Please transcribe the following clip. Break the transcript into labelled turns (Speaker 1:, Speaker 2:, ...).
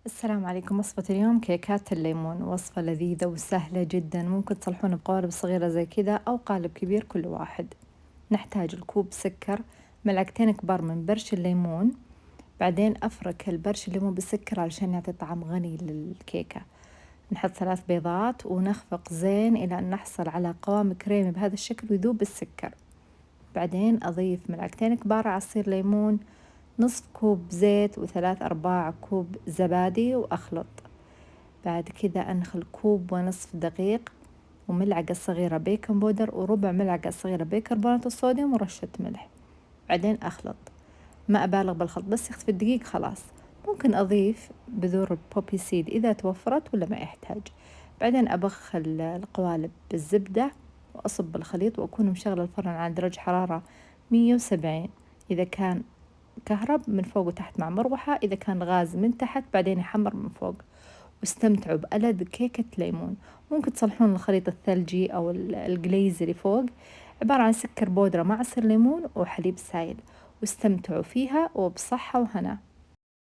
Speaker 1: السلام عليكم. وصفة اليوم كيكات الليمون، وصفة لذيذة وسهلة جدا، ممكن تصلحون بقوالب صغيرة زي كذا أو قالب كبير كل واحد. نحتاج الكوب سكر، ملعقتين كبار من برش الليمون، بعدين أفرك البرش الليمون بالسكر علشان يعطي طعم غني للكيكة. نحط 3 بيضات ونخفق زين إلى أن نحصل على قوام كريمي بهذا الشكل ويذوب بالسكر. بعدين أضيف ملعقتين كبار عصير ليمون، نصف كوب زيت و3/4 كوب زبادي وأخلط. بعد كذا أنخل كوب ونصف دقيق وملعقة صغيرة بيكنج بودر وربع ملعقة صغيرة بيكربونات الصوديوم ورشة ملح. بعدين أخلط، ما أبالغ بالخلط، بس يختفي الدقيق خلاص. ممكن أضيف بذور البوبي سيد إذا توفرت ولا ما يحتاج. بعدين أبخ القوالب بالزبدة وأصب الخليط وأكون مشغلة الفرن على درجة حرارة 170. إذا كان كهرب من فوق وتحت مع مروحة، إذا كان غاز من تحت بعدين يحمر من فوق. واستمتعوا بألذ كيكة ليمون. ممكن تصلحون الخليط الثلجي أو الجليز اللي فوق، عبارة عن سكر بودرة مع عصير ليمون وحليب سايل. واستمتعوا فيها وبصحة وهنا.